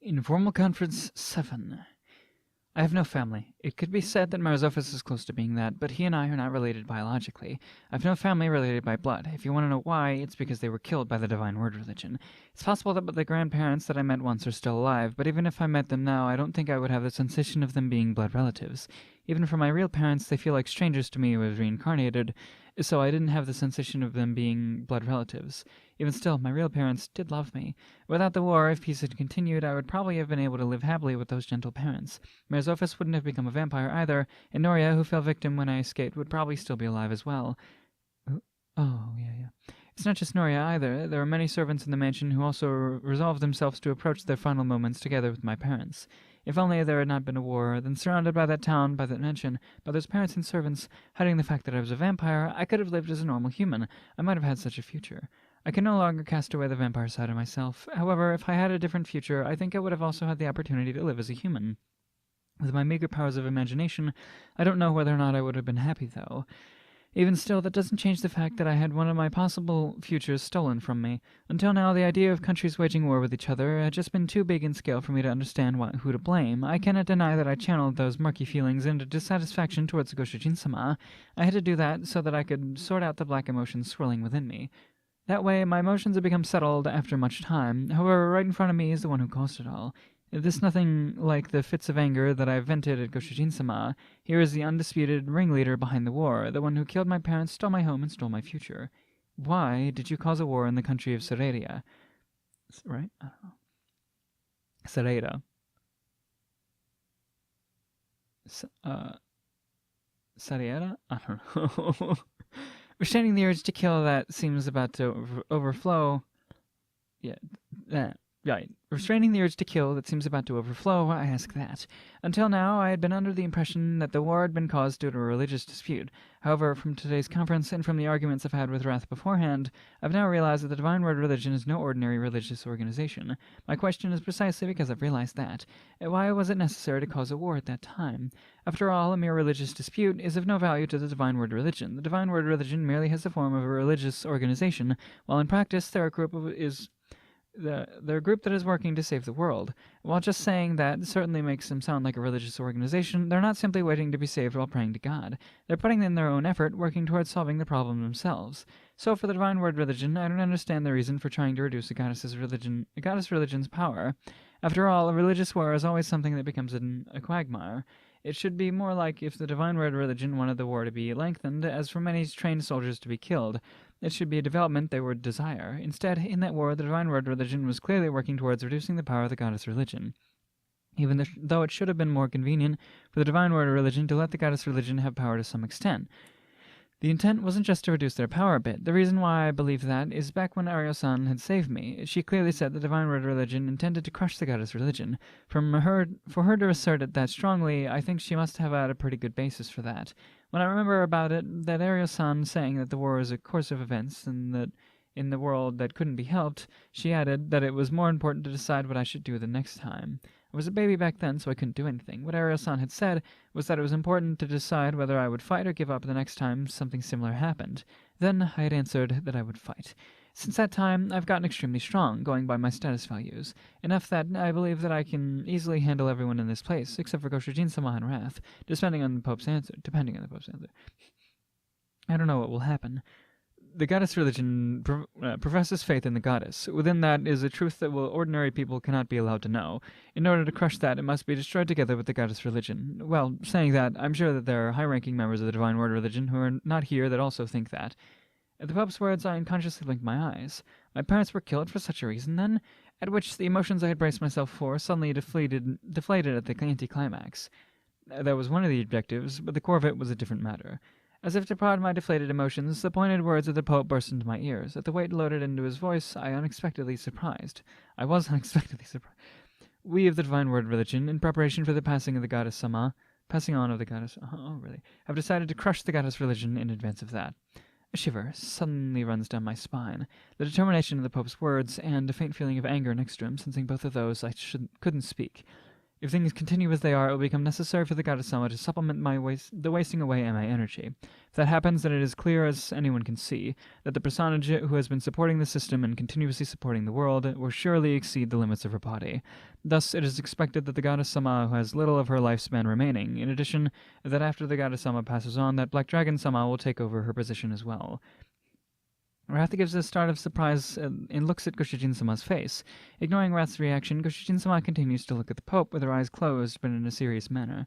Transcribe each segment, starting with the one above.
Informal Conference 7. I have no family. It could be said that Marzofus is close to being that, but he and I are not related biologically. I have no family related by blood. If you want to know why, it's because they were killed by the Divine Word religion. It's possible that the grandparents that I met once are still alive, but even if I met them now, I don't think I would have the sensation of them being blood relatives. Even for my real parents, they feel like strangers to me who have reincarnated, so I didn't have the sensation of them being blood relatives. Even still, my real parents did love me. Without the war, if peace had continued, I would probably have been able to live happily with those gentle parents. Marzofus wouldn't have become a vampire either, and Noria, who fell victim when I escaped, would probably still be alive as well. Oh, yeah. It's not just Noria either. There are many servants in the mansion who also resolved themselves to approach their final moments together with my parents. If only there had not been a war, then surrounded by that town, by that mansion, by those parents and servants, hiding the fact that I was a vampire, I could have lived as a normal human. I might have had such a future. I can no longer cast away the vampire side of myself. However, if I had a different future, I think I would have also had the opportunity to live as a human. With my meager powers of imagination, I don't know whether or not I would have been happy, though. Even still, that doesn't change the fact that I had one of my possible futures stolen from me. Until now, the idea of countries waging war with each other had just been too big in scale for me to understand who to blame. I cannot deny that I channeled those murky feelings into dissatisfaction towards Goshujin-sama. I had to do that so that I could sort out the black emotions swirling within me. That way, my emotions had become settled after much time. However, right in front of me is the one who caused it all. This is nothing like the fits of anger that I vented at Goshujin-sama. Here is the undisputed ringleader behind the war, the one who killed my parents, stole my home, and stole my future. Why did you cause a war in the country of Sereria? Right? I don't know. Sereda. Sariera? I don't know. Restraining the urge to kill that seems about to overflow. Right. Restraining the urge to kill that seems about to overflow, I ask that. Until now, I had been under the impression that the war had been caused due to a religious dispute. However, from today's conference and from the arguments I've had with Wrath beforehand, I've now realized that the Divine Word religion is no ordinary religious organization. My question is precisely because I've realized that. Why was it necessary to cause a war at that time? After all, a mere religious dispute is of no value to the Divine Word religion. The Divine Word religion merely has the form of a religious organization, while in practice they're a group that is working to save the world. While just saying that certainly makes them sound like a religious organization, they're not simply waiting to be saved while praying to God. They're putting in their own effort, working towards solving the problem themselves. So for the Divine Word religion, I don't understand the reason for trying to reduce a goddess religion's power. After all, a religious war is always something that becomes a quagmire. It should be more like if the Divine Word religion wanted the war to be lengthened, as for many trained soldiers to be killed. It should be a development they would desire. Instead, in that war, the Divine Word religion was clearly working towards reducing the power of the goddess religion. Even though it should have been more convenient for the Divine Word religion to let the goddess religion have power to some extent. The intent wasn't just to reduce their power a bit. The reason why I believe that is back when Aryo-san had saved me. She clearly said the Divine Word religion intended to crush the goddess religion. For her to assert it that strongly, I think she must have had a pretty good basis for that. When I remember about it, that Aryo-san saying that the war is a course of events and that in the world that couldn't be helped, she added that it was more important to decide what I should do the next time. I was a baby back then, so I couldn't do anything. What Aryo-san had said was that it was important to decide whether I would fight or give up the next time something similar happened. Then I had answered that I would fight. Since that time, I've gotten extremely strong, going by my status values. Enough that I believe that I can easily handle everyone in this place, except for Goshujin-sama and Wrath, depending on the Pope's answer. I don't know what will happen. The goddess religion professes faith in the goddess. Within that is a truth that ordinary people cannot be allowed to know. In order to crush that, it must be destroyed together with the goddess religion. Well, saying that, I'm sure that there are high-ranking members of the Divine Word religion who are not here that also think that. At the Pope's words, I unconsciously blinked my eyes. My parents were killed for such a reason, then? At which the emotions I had braced myself for suddenly deflated at the anticlimax. That was one of the objectives, but the core of it was a different matter. As if to prod my deflated emotions, the pointed words of the Pope burst into my ears. At the weight loaded into his voice, I was unexpectedly surprised. We of the Divine Word religion, in preparation for the passing on of the goddess, have decided to crush the goddess religion in advance of that. A shiver suddenly runs down my spine. The determination of the Pope's words, and a faint feeling of anger next to him, sensing both of those, I couldn't speak. If things continue as they are, it will become necessary for the goddess-sama to supplement the wasting away in my energy. If that happens, then it is clear as anyone can see that the personage who has been supporting the system and continuously supporting the world will surely exceed the limits of her body. Thus, it is expected that the goddess-sama who has little of her lifespan remaining. In addition, that after the goddess-sama passes on, that Black Dragon-sama will take over her position as well. Wrath gives a start of surprise and looks at Goshijin-sama's face. Ignoring Wrath's reaction, Goshijin-sama continues to look at the Pope with her eyes closed, but in a serious manner.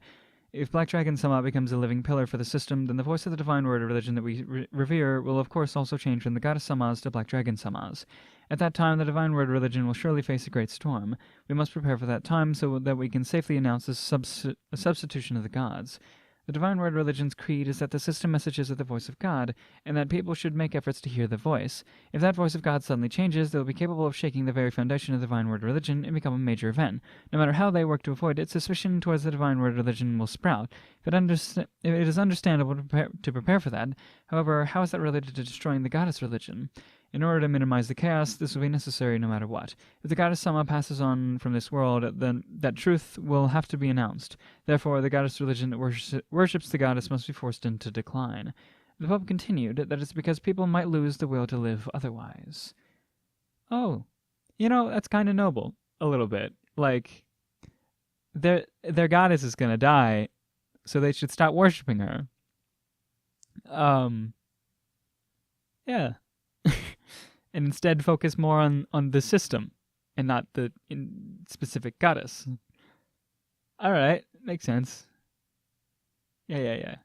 If Black Dragon-sama becomes a living pillar for the system, then the voice of the divine word of religion that we revere will of course also change from the goddess-samas to Black Dragon-samas. At that time, the divine word religion will surely face a great storm. We must prepare for that time so that we can safely announce the substitution of the gods. The divine word religion's creed is that the system messages are the voice of God, and that people should make efforts to hear the voice. If that voice of God suddenly changes, they will be capable of shaking the very foundation of the divine word religion and become a major event. No matter how they work to avoid it, suspicion towards the divine word religion will sprout. It is understandable to prepare for that. However, how is that related to destroying the goddess religion? In order to minimize the chaos, this will be necessary no matter what. If the goddess-sama passes on from this world, then that truth will have to be announced. Therefore, the goddess religion that worships the goddess must be forced into decline. The Pope continued that it's because people might lose the will to live otherwise. Oh, that's kind of noble, a little bit. Like, their goddess is gonna die, so they should stop worshipping her. Yeah. And instead focus more on the system and not the specific goddess. All right, makes sense. Yeah.